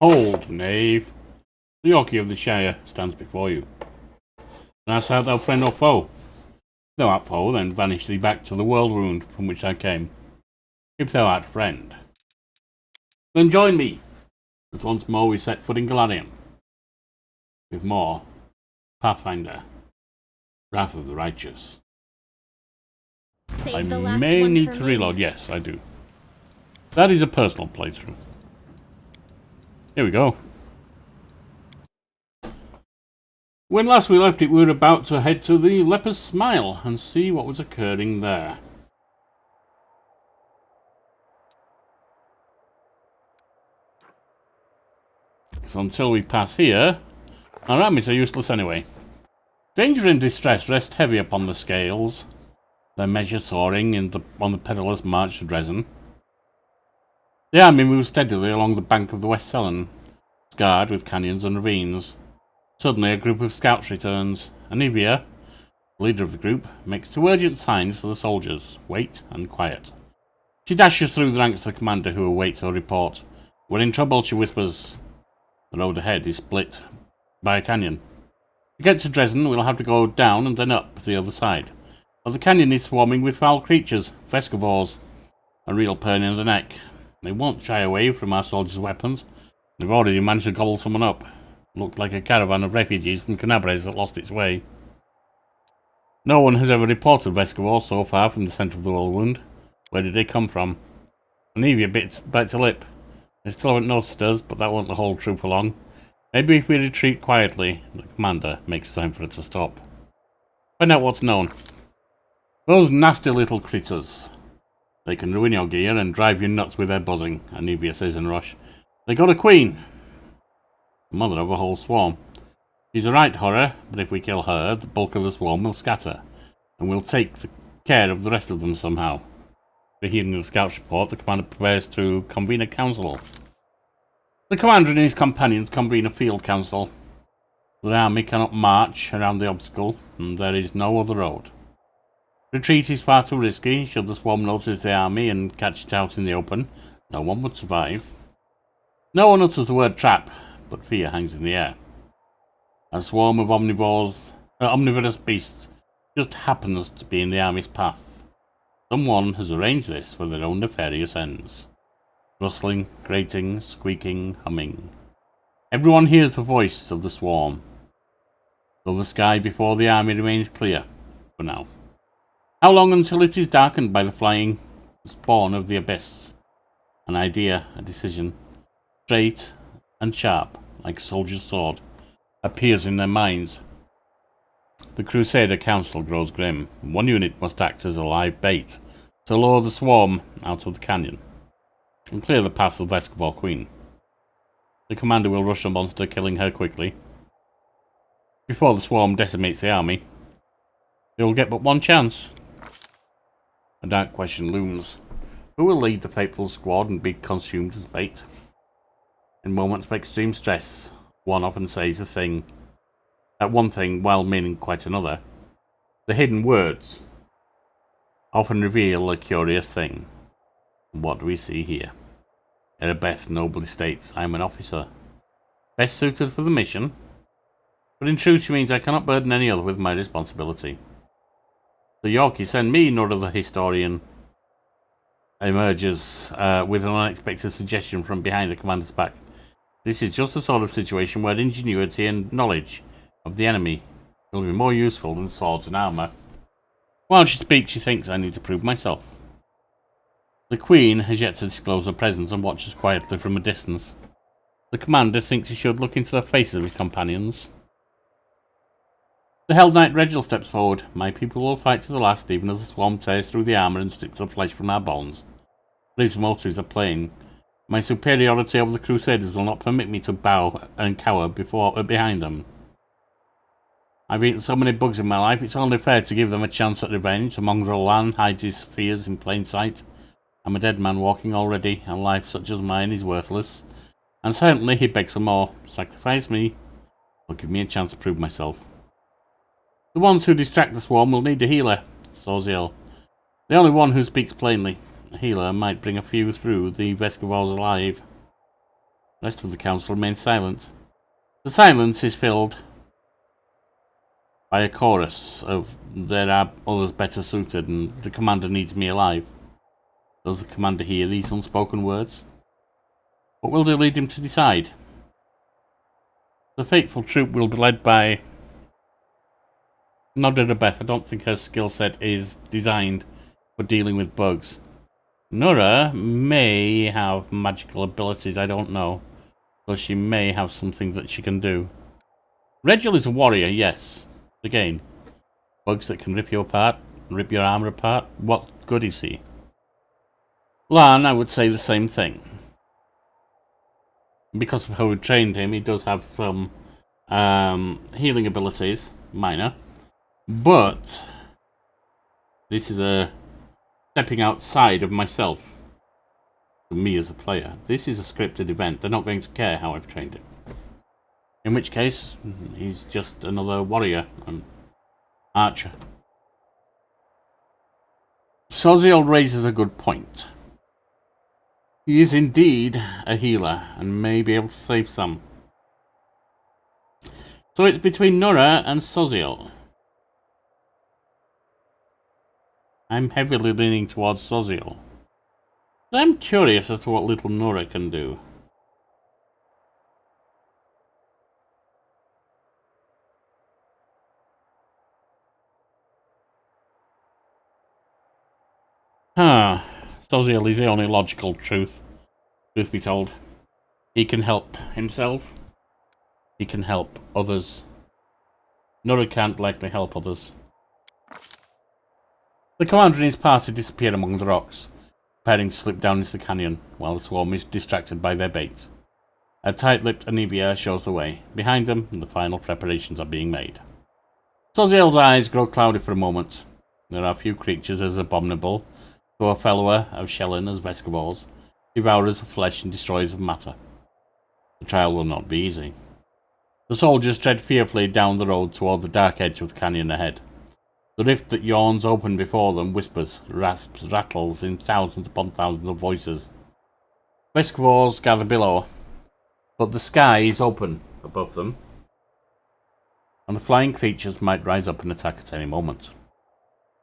Hold, knave. The Yorkie of the Shire stands before you. And ask art thou friend or foe? If thou art foe, then vanish thee back to the world wound from which I came. If thou art friend, then join me, as once more we set foot in Golarian. With more Pathfinder, Wrath of the Righteous. Save I the last may one need for to me. reload. Yes, I do. That is a personal playthrough. Here we go. When last we left it, we were about to head to the Leper's Smile and see what was occurring there. So until we pass here, our armies are useless anyway. Danger and distress rest heavy upon the scales, their measure soaring on the perilous march to Dresden. The army moves steadily along the bank of the West Selen, scarred with canyons and ravines. Suddenly a group of scouts returns, and Evia, leader of the group, makes two urgent signs to the soldiers: wait and quiet. She dashes through the ranks to the commander, who awaits her report. We're in trouble, she whispers. The road ahead is split by a canyon. To get to Dresden, we'll have to go down and then up the other side. But the canyon is swarming with foul creatures, Vescavors, a real pain in the neck. They won't shy away from our soldiers' weapons. They've already managed to gobble someone up. Looked like a caravan of refugees from Canabres that lost its way. No one has ever reported Vescavors so far from the centre of the whirlwind. Where did they come from? Anivia bites her lip. They still haven't noticed us, but that won't hold true for long. Maybe if we retreat quietly, the commander makes a sign for it to stop. Find out what's known. Those nasty little critters. They can ruin your gear and drive you nuts with their buzzing, Anivia says in a rush. They got a queen. The mother of a whole swarm. She's a right horror, but if we kill her, the bulk of the swarm will scatter, and we'll take care of the rest of them somehow. After hearing the scout's report, the commander prepares to convene a council. The commander and his companions convene a field council. The army cannot march around the obstacle, and there is no other road. Retreat is far too risky. Should the swarm notice the army and catch it out in the open, no one would survive. No one utters the word trap, but fear hangs in the air. A swarm of omnivorous beasts just happens to be in the army's path. Someone has arranged this for their own nefarious ends. Rustling, grating, squeaking, humming. Everyone hears the voice of the swarm, though the sky before the army remains clear, for now. How long until it is darkened by the flying spawn of the abyss? An idea, a decision, straight and sharp, like a soldier's sword, appears in their minds. The Crusader Council grows grim. One unit must act as a live bait to lure the swarm out of the canyon and clear the path of the Vescavor Queen. The commander will rush the monster, killing her quickly. Before the swarm decimates the army, they will get but one chance. A dark question looms. Who will lead the fateful squad and be consumed as bait? In moments of extreme stress, one often says one thing while meaning quite another. The hidden words often reveal a curious thing. What do we see here? Erebeth nobly states, I am an officer, best suited for the mission, but in truth she means I cannot burden any other with my responsibility. The Yorkie send me, nor other historian emerges with an unexpected suggestion from behind the commander's back. This is just the sort of situation where ingenuity and knowledge of the enemy will be more useful than swords and armour. While she speaks, she thinks I need to prove myself. The Queen has yet to disclose her presence and watches quietly from a distance. The commander thinks he should look into the faces of his companions. The Held Knight Regil steps forward. My people will fight to the last, even as the swarm tears through the armour and strips the flesh from our bones. But his motives are plain. My superiority over the Crusaders will not permit me to bow and cower behind them. I've eaten so many bugs in my life, it's only fair to give them a chance at revenge. The mongrel Lan hides his fears in plain sight. I'm a dead man walking already, and life such as mine is worthless. And silently he begs for more. Sacrifice me, or give me a chance to prove myself. The ones who distract the swarm will need a healer, Soziel. The only one who speaks plainly. A healer might bring a few through the Vescavors alive. The rest of the council remains silent. The silence is filled by a chorus of "there are others better suited" and "the commander needs me alive." Does the commander hear these unspoken words? What will they lead him to decide? The fateful troop will be led by Nodra Beth. I don't think her skill set is designed for dealing with bugs. Nora may have magical abilities, I don't know. So she may have something that she can do. Regil is a warrior, yes. Again, bugs that can rip you apart, rip your armor apart. What good is he? Lan, I would say the same thing. Because of how we trained him, he does have some healing abilities, minor. But this is a stepping outside of myself, me as a player. This is a scripted event. They're not going to care how I've trained him. In which case, he's just another warrior and archer. Soziel raises a good point. He is indeed a healer and may be able to save some. So it's between Nora and Soziel. I'm heavily leaning towards Soziel. But I'm curious as to what little Nora can do. Soziel is the only logical truth be told. He can help himself. He can help others. Nora can't likely help others. The commander and his party disappear among the rocks, preparing to slip down into the canyon, while the swarm is distracted by their bait. A tight-lipped Anivia shows the way. Behind them, the final preparations are being made. Soziel's eyes grow cloudy for a moment. There are few creatures as abominable to a follower of Shellin as Vescavors, devourers of flesh and destroyers of matter. The trial will not be easy. The soldiers tread fearfully down the road toward the dark edge of the canyon ahead. The rift that yawns open before them whispers, rasps, rattles in thousands upon thousands of voices. Vescavors gather below, but the sky is open above them, and the flying creatures might rise up and attack at any moment.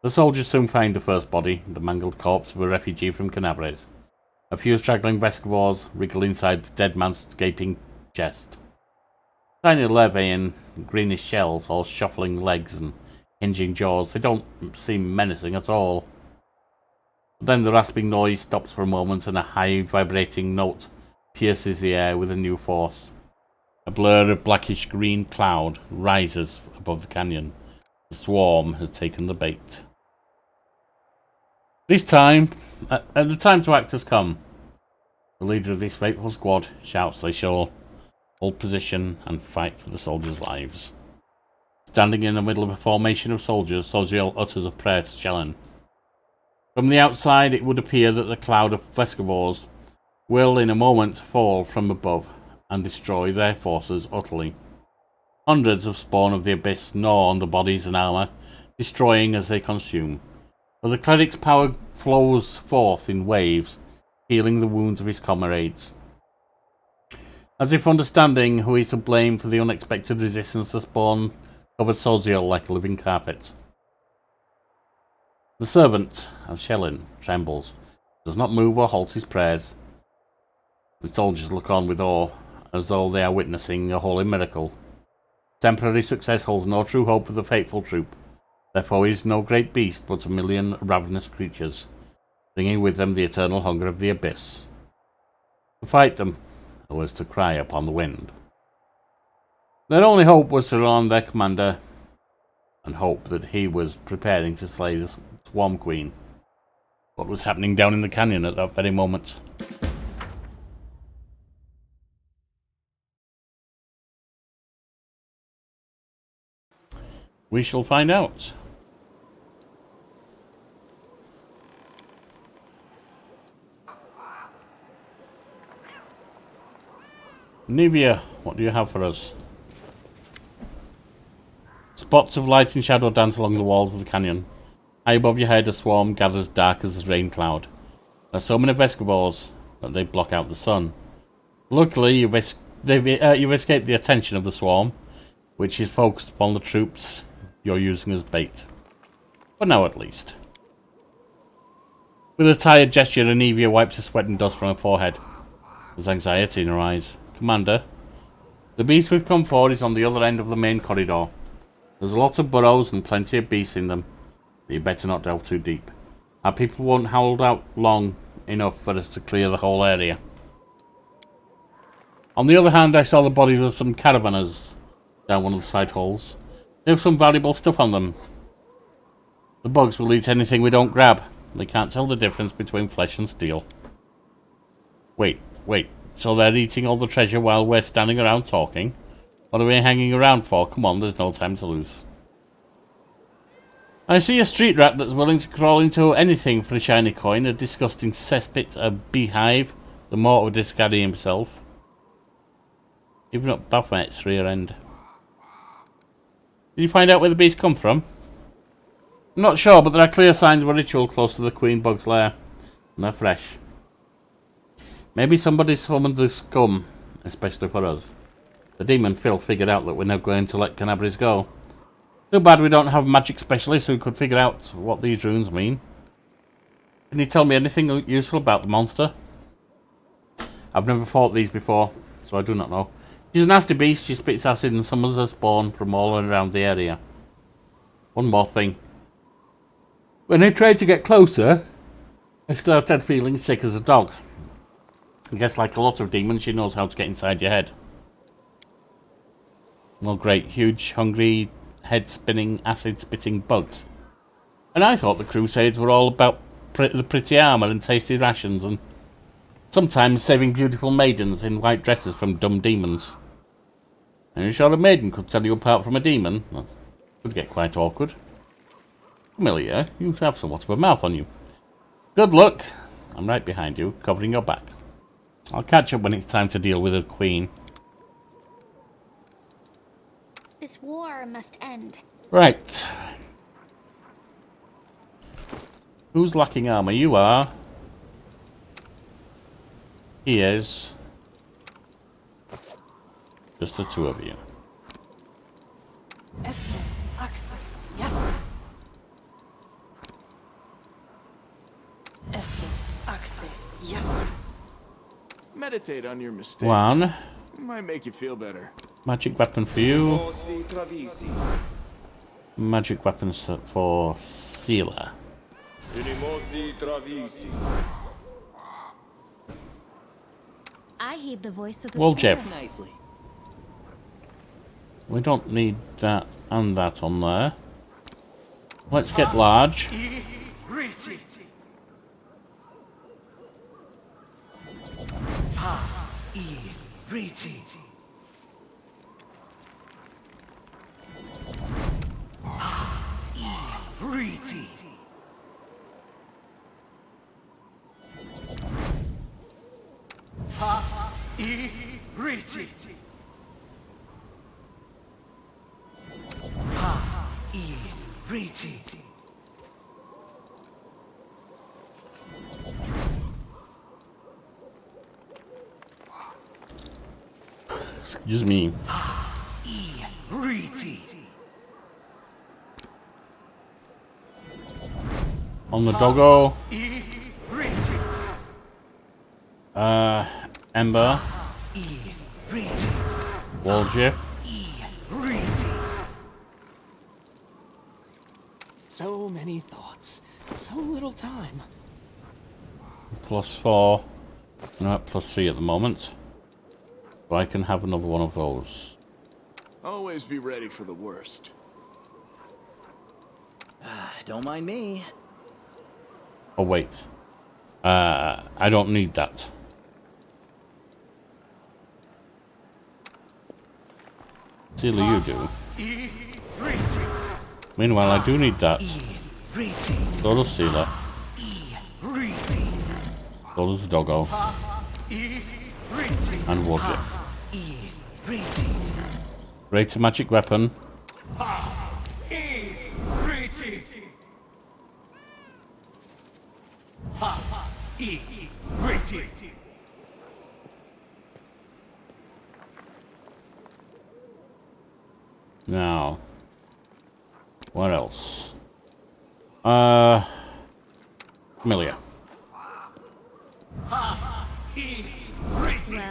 The soldiers soon find the first body, the mangled corpse of a refugee from Canavres. A few straggling Vescavors wriggle inside the dead man's gaping chest. Tiny larvae in greenish shells, all shuffling legs and hinging jaws. They don't seem menacing at all. But then the rasping noise stops for a moment and a high vibrating note pierces the air with a new force. A blur of blackish green cloud rises above the canyon. The swarm has taken the bait. This time, the time to act has come. The leader of this fateful squad shouts they shall hold position and fight for the soldiers' lives. Standing in the middle of a formation of soldiers, Soziel utters a prayer to Shellin. From the outside, it would appear that the cloud of Vescavors will in a moment fall from above and destroy their forces utterly. Hundreds of spawn of the abyss gnaw on the bodies and armour, destroying as they consume. But the cleric's power flows forth in waves, healing the wounds of his comrades. As if understanding who is to blame for the unexpected resistance, the spawn covered Soziel like a living carpet. The servant of Shellin trembles, does not move or halt his prayers. The soldiers look on with awe, as though they are witnessing a holy miracle. Temporary success holds no true hope for the fateful troop. Their foe is no great beast, but a million ravenous creatures, bringing with them the eternal hunger of the abyss. To fight them was to cry upon the wind. Their only hope was to rely on their commander, and hope that he was preparing to slay the Swarm Queen. What was happening down in the canyon at that very moment? We shall find out. Nivea, what do you have for us? Spots of light and shadow dance along the walls of the canyon. High above your head, a swarm gathers dark as a rain cloud. There are so many Vescavors that they block out the sun. Luckily, you've escaped the attention of the swarm, which is focused upon the troops you're using as bait. For now, at least. With a tired gesture, Anivia wipes the sweat and dust from her forehead. There's anxiety in her eyes. Commander, the beast we've come for is on the other end of the main corridor. There's a lot of burrows and plenty of beasts in them. But you better not delve too deep. Our people won't hold out long enough for us to clear the whole area. On the other hand, I saw the bodies of some caravanners down one of the side holes. They have some valuable stuff on them. The bugs will eat anything we don't grab. They can't tell the difference between flesh and steel. Wait. So they're eating all the treasure while we're standing around talking? What are we hanging around for? Come on, there's no time to lose. I see a street rat that's willing to crawl into anything for a shiny coin, a disgusting cesspit, a beehive, the mortal Discaddy himself. Even up Baphomet's rear end. Did you find out where the beasts come from? I'm not sure, but there are clear signs of a ritual close to the queen bug's lair. And they're fresh. Maybe somebody summoned the scum, especially for us. The demon Phil figured out that we're not going to let Canabris go. Too bad we don't have magic specialists who could figure out what these runes mean. Can you tell me anything useful about the monster? I've never fought these before, so I do not know. She's a nasty beast. She spits acid and summons her spawn from all around the area. One more thing. When I tried to get closer, I started feeling sick as a dog. I guess like a lot of demons, she knows how to get inside your head. Well, great. Huge, hungry, head-spinning, acid-spitting bugs. And I thought the Crusades were all about the pretty armour and tasty rations, and sometimes saving beautiful maidens in white dresses from dumb demons. Are you sure a maiden could tell you apart from a demon? That could get quite awkward. Amelia, you have somewhat of a mouth on you. Good luck. I'm right behind you, covering your back. I'll catch up when it's time to deal with the queen. This war must end. Right. Who's lacking armor? You are. He is. Just the two of you. Yes. Meditate on your mistakes. One. Might make you feel better. Magic weapon for you. Magic weapons for Sealer. I heed the voice of the Well, spirit. Jeff. We don't need that and that on there. Let's get large. Excuse me. On the doggo. Ember. Walljip. So many thoughts, so little time. +4. No, +3 at the moment. So I can have another one of those. Always be ready for the worst. Don't mind me. Oh wait. I don't need that. Sealer, you do. Meanwhile, I do need that. So does Sealer. So does Doggo. And Warjip. Greater magic weapon. Now, what else? Camellia. Well,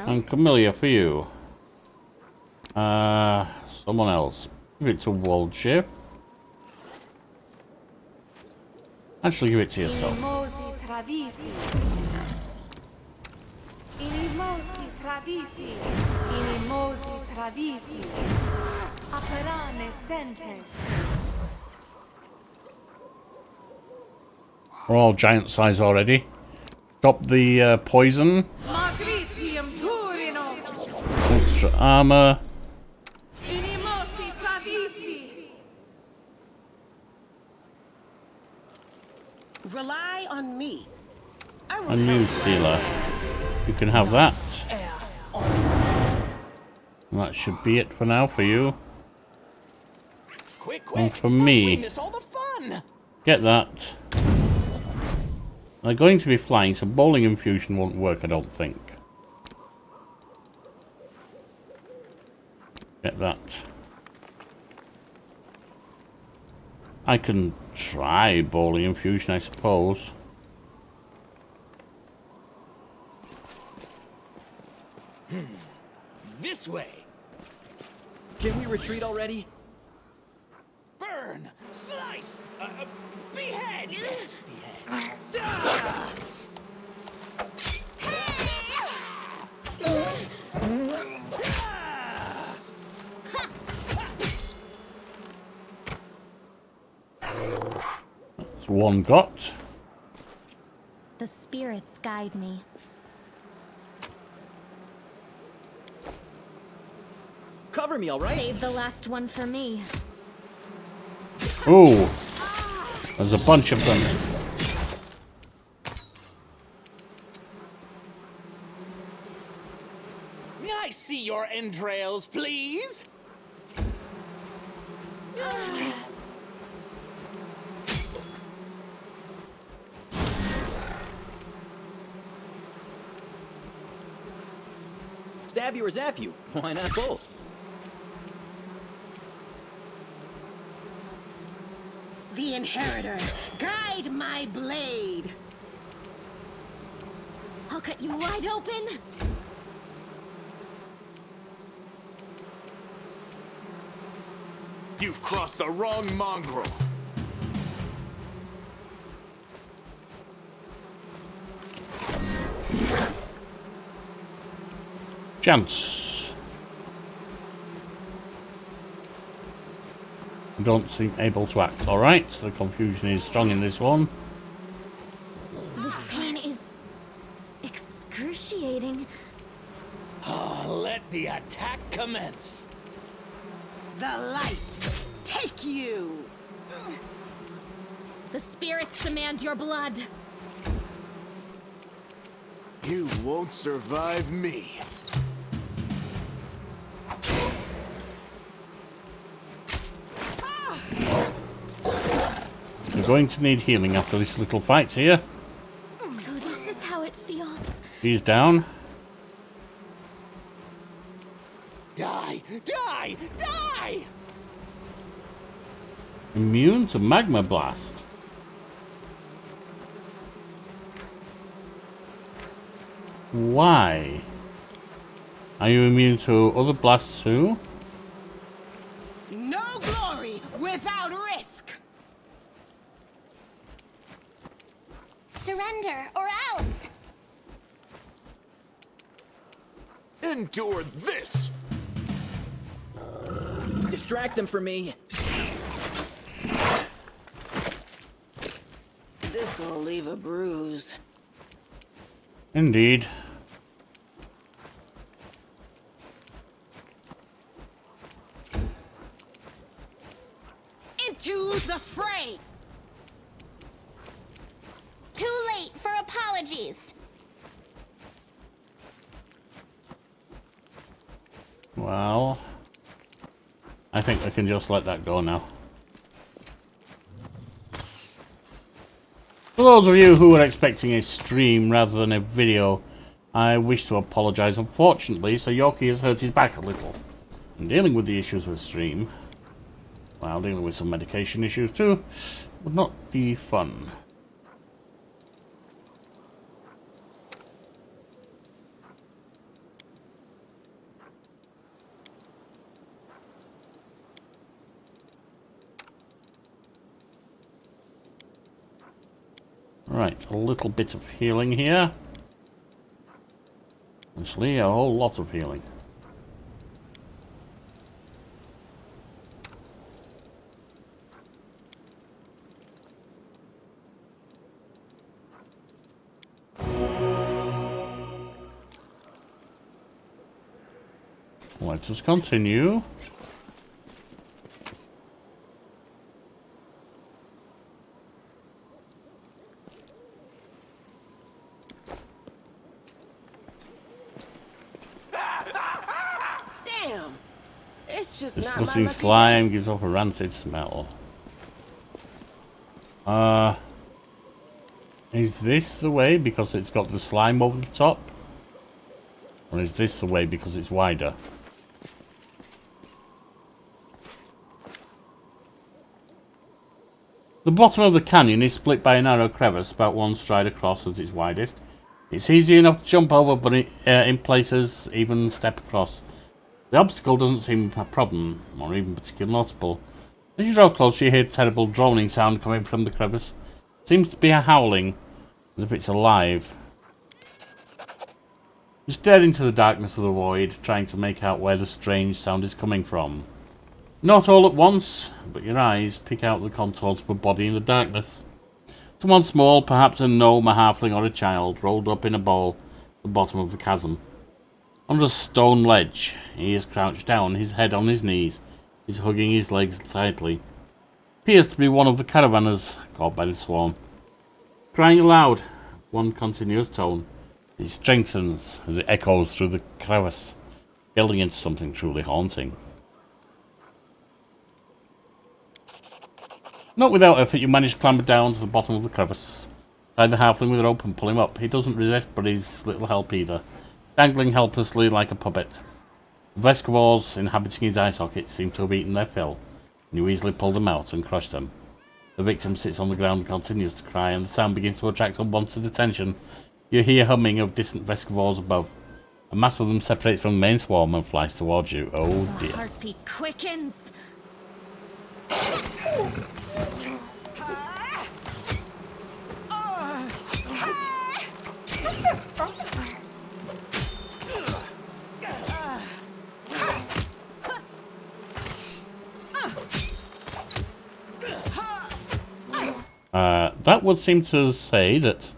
And Camellia for you. Someone else. Give it to Waldship. Actually, give it to yourself. Inimosi travisi. Inimosi travisi. Inimosi travisi. Aperane sentes. We're all giant size already. Stop the poison. Magritium turinos. Extra armor. Inimosi travisi. Rely on me. I will A new sealer. You can have that. And that should be it for now for you. Quick, And quick. for else me. we miss all the fun. Get that. They're going to be flying, so bowling infusion won't work, I don't think. Get that. I can try bowling infusion, I suppose. This way. Can we retreat already? Burn! Slice! Behead! Behead. That's one got. the spirits guide me. Cover me, all right? Save the last one for me. Ooh. There's a bunch of them. May I see your entrails, please? Stab you or zap you? Why not both? The inheritor. Guide my blade. I'll cut you wide open. You've crossed the wrong mongrel. Chance. Don't seem able to act. Alright, the confusion is strong in this one. This pain is excruciating. Let the attack commence. The light. Take you. The spirits demand your blood. You won't survive me. We're going to need healing after this little fight here. So this is how it feels. He's down. Die! Die! Die! Immune to magma blast. Why? Are you immune to other blasts too? No glory without risk. Surrender or else. Endure this. Distract them for me. This'll leave a bruise. Indeed. Into the fray. Too late for apologies. Well, I think I can just let that go now. For those of you who were expecting a stream rather than a video, I wish to apologise. Unfortunately, Sir Yorkie has hurt his back a little. I'm dealing with the issues with stream. While dealing with some medication issues too, would not be fun. Right, a little bit of healing here. Actually, a whole lot of healing. Let us continue. Damn! It's just not my Disgusting lucky slime gives off a rancid smell. Is this the way because it's got the slime over the top? Or is this the way because it's wider? The bottom of the canyon is split by a narrow crevice about one stride across at its widest. It's easy enough to jump over, but in places even step across. The obstacle doesn't seem a problem, or even particularly notable. As you draw closer, you hear a terrible droning sound coming from the crevice. It seems to be a howling, as if it's alive. You stare into the darkness of the void, trying to make out where the strange sound is coming from. Not all at once, but your eyes pick out the contours of a body in the darkness. Someone small, perhaps a gnome, a halfling, or a child, rolled up in a ball at the bottom of the chasm. Under a stone ledge, he is crouched down, his head on his knees. He's hugging his legs tightly. Appears to be one of the caravanners caught by the swarm. Crying aloud, one continuous tone. It strengthens as it echoes through the crevice, building into something truly haunting. Not without effort, you manage to clamber down to the bottom of the crevice. Tie the halfling with a rope and pull him up. He doesn't resist, but he's little help either, dangling helplessly like a puppet. The Vescavors inhabiting his eye sockets seem to have eaten their fill, and you easily pull them out and crush them. The victim sits on the ground and continues to cry, and the sound begins to attract unwanted attention. You hear humming of distant Vescavors above. A mass of them separates from the main swarm and flies towards you. Oh The dear. heartbeat quickens. That would seem to say that,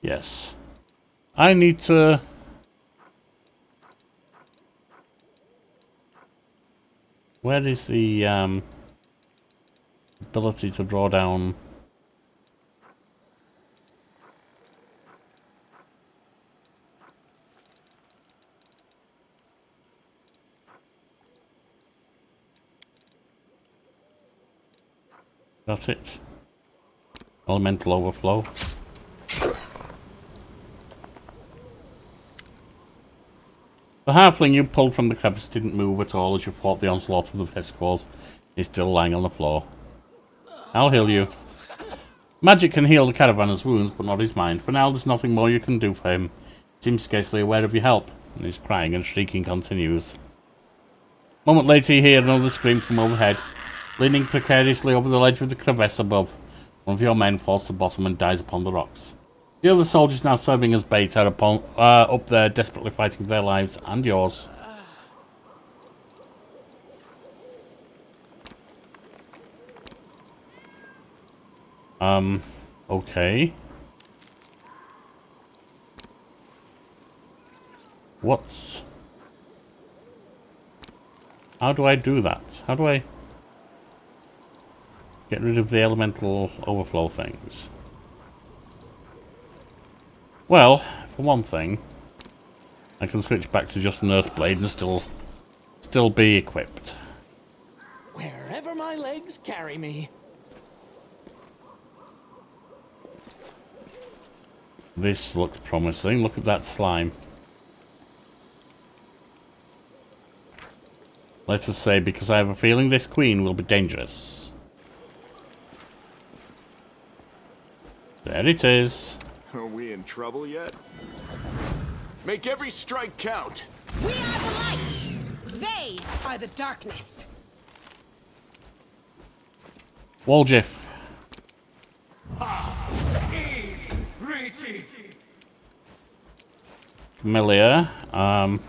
yes, I need to where is the ability to draw down? That's it. Elemental overflow. The halfling you pulled from the crevice didn't move at all as you fought the onslaught of the Vescavors. He's still lying on the floor. I'll heal you. Magic can heal the caravanner's wounds, but not his mind. For now, there's nothing more you can do for him. He seems scarcely aware of your help, and his crying and shrieking continues. A moment later, you hear another scream from overhead. Leaning precariously over the ledge with the crevice above, one of your men falls to the bottom and dies upon the rocks. The other soldiers now serving as bait are up there desperately fighting for their lives and yours. Okay. What's... How do I do that? How do I get rid of the elemental overflow things? Well, for one thing, I can switch back to just an Earthblade and still be equipped. Wherever my legs carry me. This looks promising. Look at that slime. Let us say, because I have a feeling this queen will be dangerous. There it is. Are we in trouble yet? Make every strike count. We are the light. They are the darkness. Waljiff. Camellia. I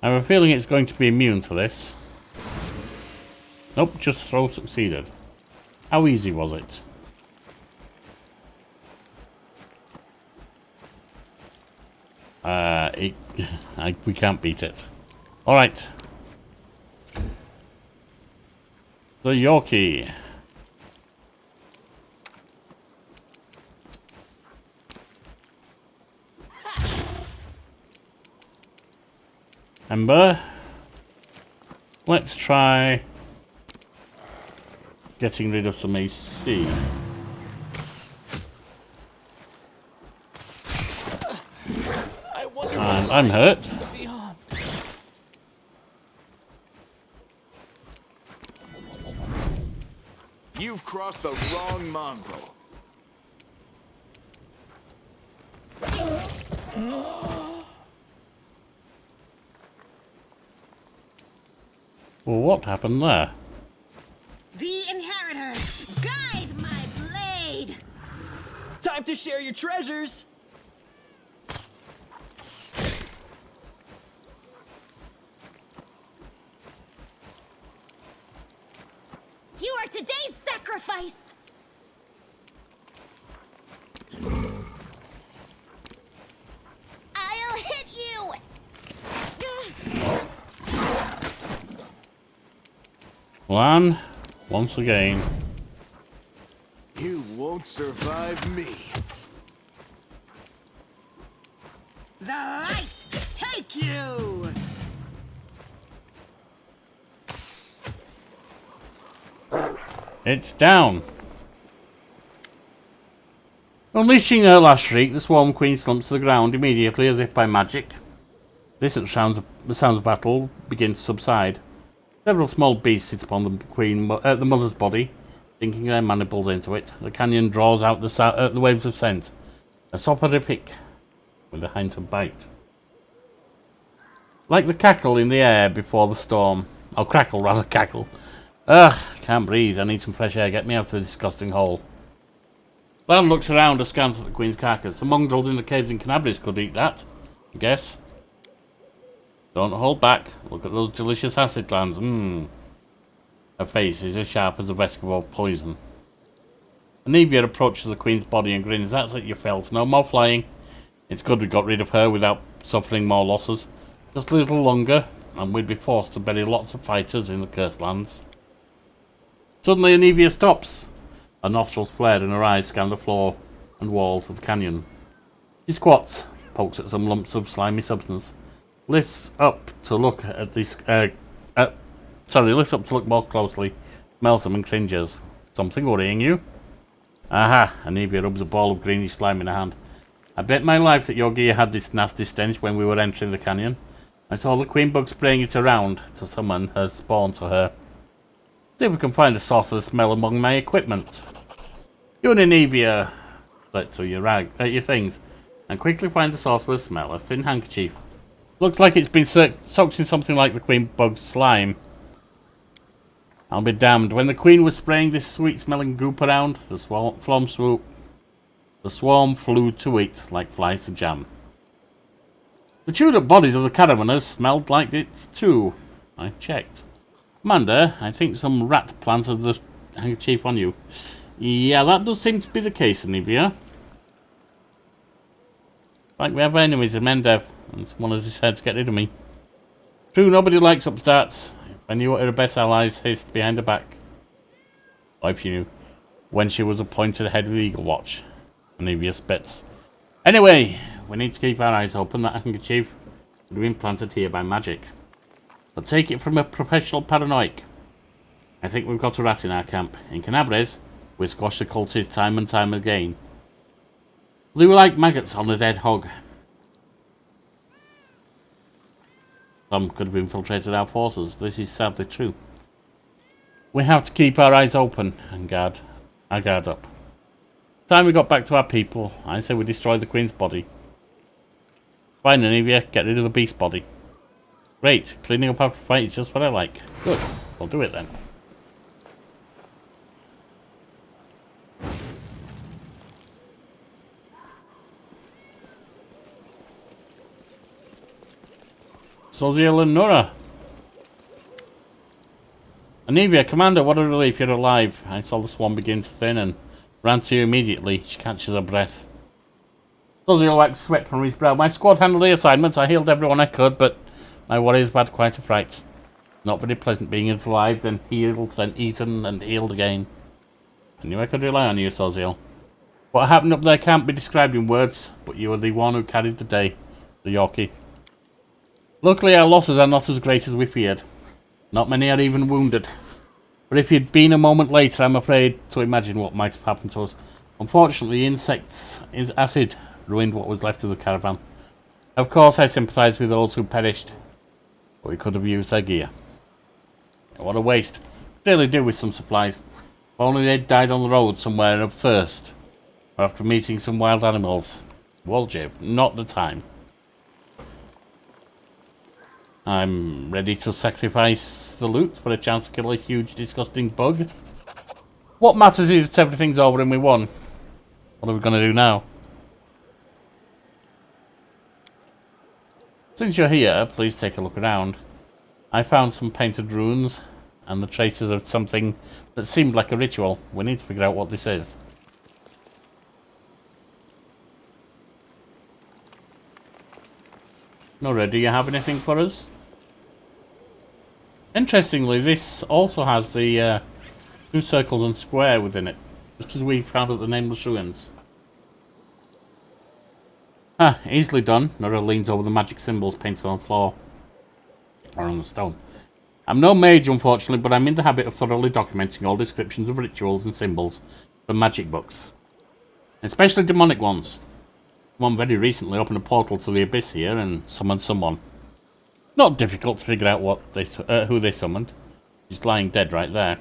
have a feeling it's going to be immune to this. Nope, just throw succeeded. How easy was it? We can't beat it. Alright. The Yorkie. Ember. Let's try getting rid of some AC. And I'm hurt. Beyond. You've crossed the wrong mongrel. Well, what happened there? The inheritor, guide my blade. Time to share your treasures. You are today's sacrifice! I'll hit you! Lan, once again. You won't survive me. The light take you. It's down. Unleashing her last shriek, the Swarm Queen slumps to the ground immediately as if by magic. Distant the sounds of battle begin to subside. Several small beasts sit upon the mother's body, sinking their mandibles into it. The canyon draws out the waves of scent, a soporific with a hint of bite. Like the cackle in the air before the storm. Oh, crackle, rather, cackle. Ugh, can't breathe. I need some fresh air. Get me out of this disgusting hole. Lan looks around askance at the Queen's carcass. The mongrels in the caves in Canabris could eat that, I guess. Don't hold back. Look at those delicious acid glands. Her face is as sharp as a Vescavor poison. Anivia approaches the Queen's body and grins. That's it, you felt. No more flying. It's good we got rid of her without suffering more losses. Just a little longer, and we'd be forced to bury lots of fighters in the Cursed Lands. Suddenly, Anivia stops. Her nostrils flared and her eyes scan the floor and walls of the canyon. She squats, pokes at some lumps of slimy substance, lifts up to look at this. Lifts up to look more closely, smells them and cringes. Something worrying you? Aha! Anivia rubs a ball of greenish slime in her hand. I bet my life that your gear had this nasty stench when we were entering the canyon. I saw the queen bug spraying it around to summon her spawn to her. See if we can find a source of the smell among my equipment. You and Anivia let through your things and quickly find the source of the smell. A thin handkerchief. Looks like it's been soaked in something like the queen bug's slime. I'll be damned. When the queen was spraying this sweet-smelling goop around, the swarm flew to it like flies to jam. The chewed-up bodies of the caravaners smelled like it too. I checked. Commander, I think some rat planted the handkerchief on you. Yeah, that does seem to be the case, Anivia. Like we have enemies in Mendev, and someone has decided to get rid of me. True, nobody likes upstarts. When you were her best allies hissed behind her back. If you knew. When she was appointed head of the Eagle Watch. Anivia spits. Anyway, we need to keep our eyes open. That handkerchief would have been planted here by magic. But take it from a professional paranoic. I think we've got a rat in our camp. In Canabres, we squash the cultists time and time again. They were like maggots on a dead hog. Some could have infiltrated our forces. This is sadly true. We have to keep our eyes open and guard up. Time we got back to our people, I say we destroy the Queen's body. Fine, any of you, get rid of the beast body. Great, cleaning up after fight is just what I like. Good, we'll do it then. Soziel and Nora. Anivia, Commander, what a relief you're alive. I saw the swarm begin to thin and ran to you immediately. She catches her breath. Soziel wiped sweat from his brow. My squad handled the assignment. I healed everyone I could, but my warriors have had quite a fright. Not very pleasant being alive, then healed, then eaten, and healed again. I knew I could rely on you, Soziel. What happened up there can't be described in words, but you were the one who carried the day, the Yorkie. Luckily, our losses are not as great as we feared. Not many are even wounded. But if you'd been a moment later, I'm afraid to imagine what might have happened to us. Unfortunately, acid ruined what was left of the caravan. Of course, I sympathise with those who perished, but we could have used their gear. What a waste. Really do with some supplies. If only they'd died on the road somewhere of thirst, or after meeting some wild animals. Woljib, not the time. I'm ready to sacrifice the loot for a chance to kill a huge, disgusting bug. What matters is that everything's over and we won. What are we going to do now? Since you're here, please take a look around. I found some painted runes and the traces of something that seemed like a ritual. We need to figure out what this is. Nora, do you have anything for us? Interestingly, this also has the 2 circles and square within it, just as we found at the Nameless Ruins. Ah, easily done. Nora leans over the magic symbols painted on the floor, or on the stone. I'm no mage, unfortunately, but I'm in the habit of thoroughly documenting all descriptions of rituals and symbols from magic books, especially demonic ones. One very recently opened a portal to the abyss here and summoned someone. Not difficult to figure out who they summoned. He's lying dead right there.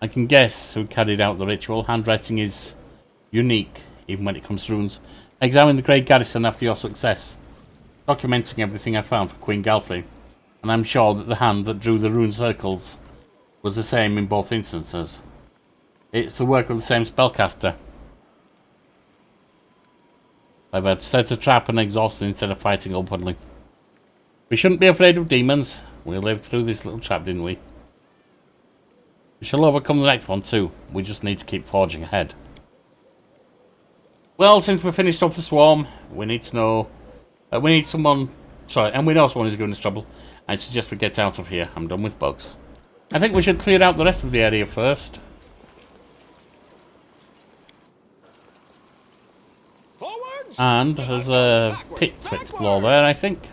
I can guess who carried out the ritual. Handwriting is unique, even when it comes to runes. I examined the Grey Garrison after your success, documenting everything I found for Queen Galfrey, and I'm sure that the hand that drew the rune circles was the same in both instances. It's the work of the same spellcaster. I've had set a trap and exhausted instead of fighting openly. We shouldn't be afraid of demons. We lived through this little trap, didn't we? We shall overcome the next one too. We just need to keep forging ahead. Well, since we're finished off the swarm, we need to know... we need someone... Sorry, and we know someone is giving us trouble. I suggest we get out of here. I'm done with bugs. I think we should clear out the rest of the area first. Forwards! And there's a pit to explore there, I think.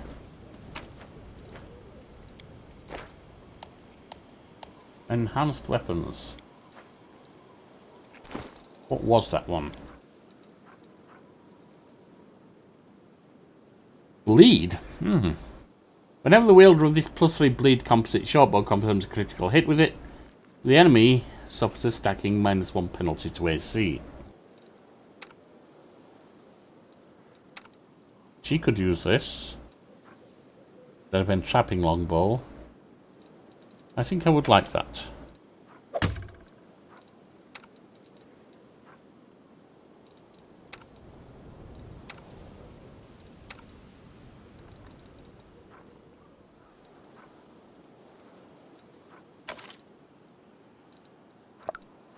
Enhanced weapons. What was that one? Bleed? Whenever the wielder of this +3 bleed composite shortbow confirms a critical hit with it, the enemy suffers a stacking -1 penalty to AC. She could use this instead of entrapping longbow. I think I would like that.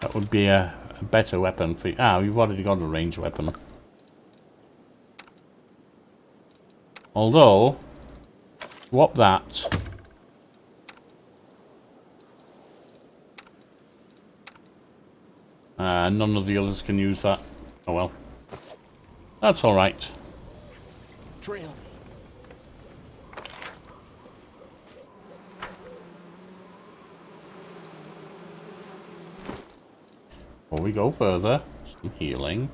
That would be a better weapon for you. Ah, you've already got a ranged weapon. Although, swap that. None of the others can use that. Oh well. That's alright. Trail me. Before we go further, some healing.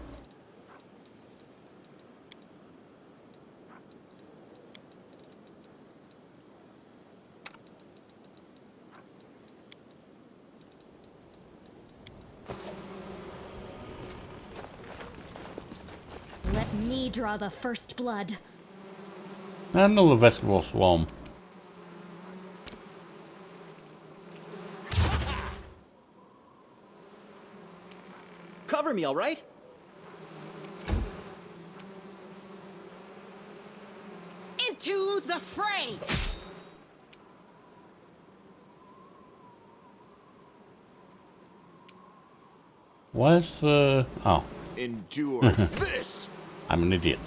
me draw the first blood. Another Vescavor swarm. Cover me, all right? Into the fray! Where's the... Oh, Endure this! I'm an idiot.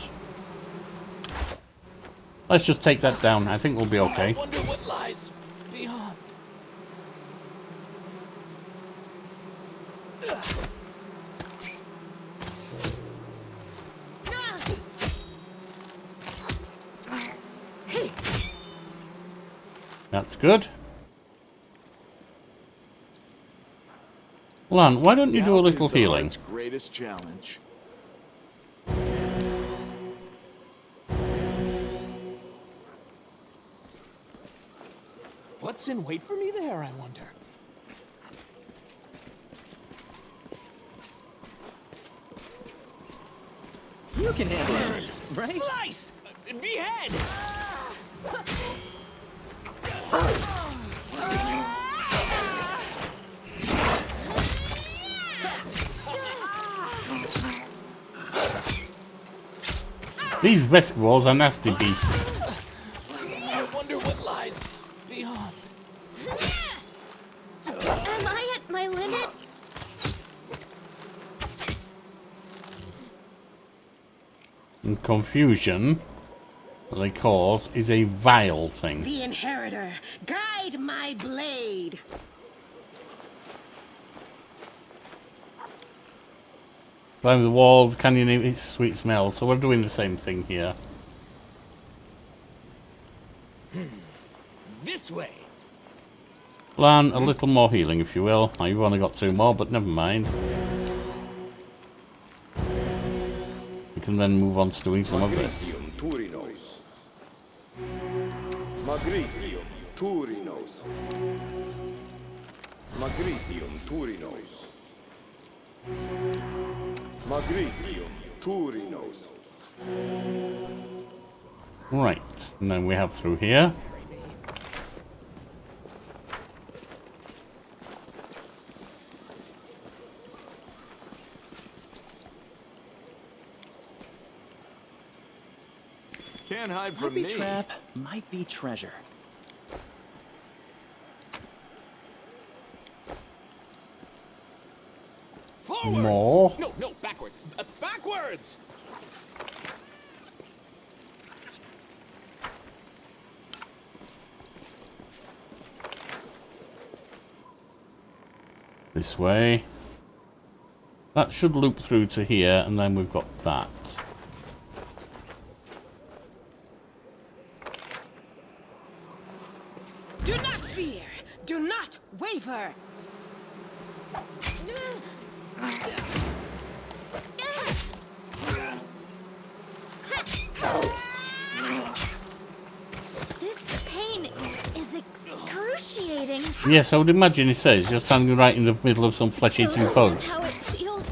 Let's just take that down. I think we'll be okay. I wonder what lies beyond. That's good. Lan, why don't you do a Doubt little is the healing? heart's greatest challenge. What's in wait for me there, I wonder? You can handle it, right? Slice! Behead! These Vescavors are nasty beasts. I wonder what lies beyond. Am I at my limit? And confusion that they cause is a vile thing. The inheritor, guide my blade. Climb the wall, canyon, it's sweet smell. So we're doing the same thing here. This way. Lan, a little more healing if you will. Oh, you've only got 2 more, but never mind. We can then move on to doing some of this. Turinos. Magritium Turinos. Magritium Turinos. Magritium Turinos. Right, and then we have through here. Can't hide Might from be me. trap, might be treasure. Forwards! More. No, backwards. Backwards! This way. That should loop through to here, and then we've got that. Do not fear. Do not waver. This pain is excruciating. Yes, I would imagine it says you're standing right in the middle of some flesh-eating So this bugs. is how it feels.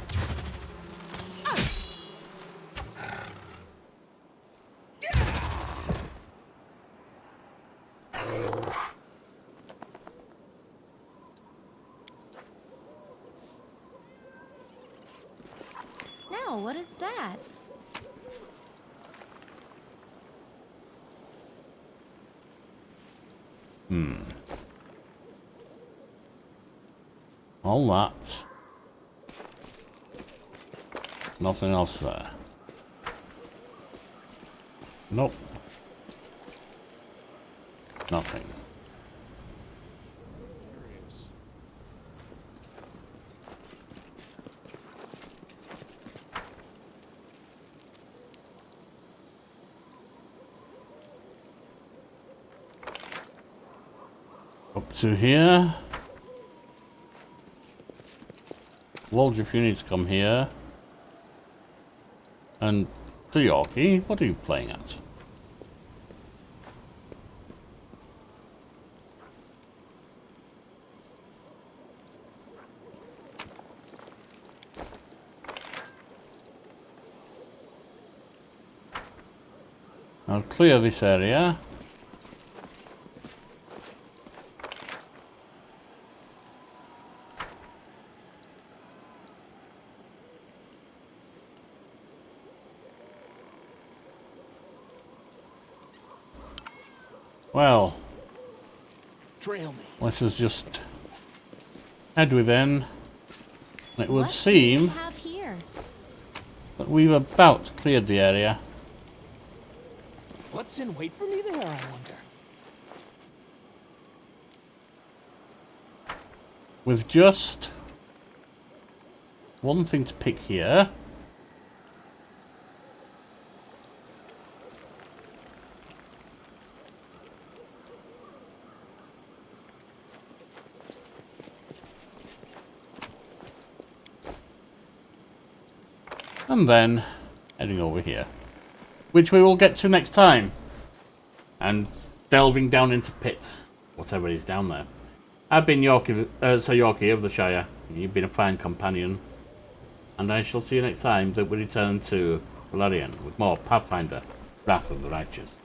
Now, what is that? All that. Nothing else there. Nope. Nothing. Up to here. Walge, if you need to come here. And the Yorkie, what are you playing at? I'll clear this area. Well, Trail me. let us just head within. It would What do seem we have here? that we've about cleared the area. What's in wait for me there, I wonder? With just one thing to pick here. And then heading over here, which we will get to next time, and delving down into pit, whatever is down there. I've been Yorkie, Sir Yorkie of the Shire. You've been a fine companion, and I shall see you next time that we return to Golarian with more Pathfinder, Wrath of the Righteous.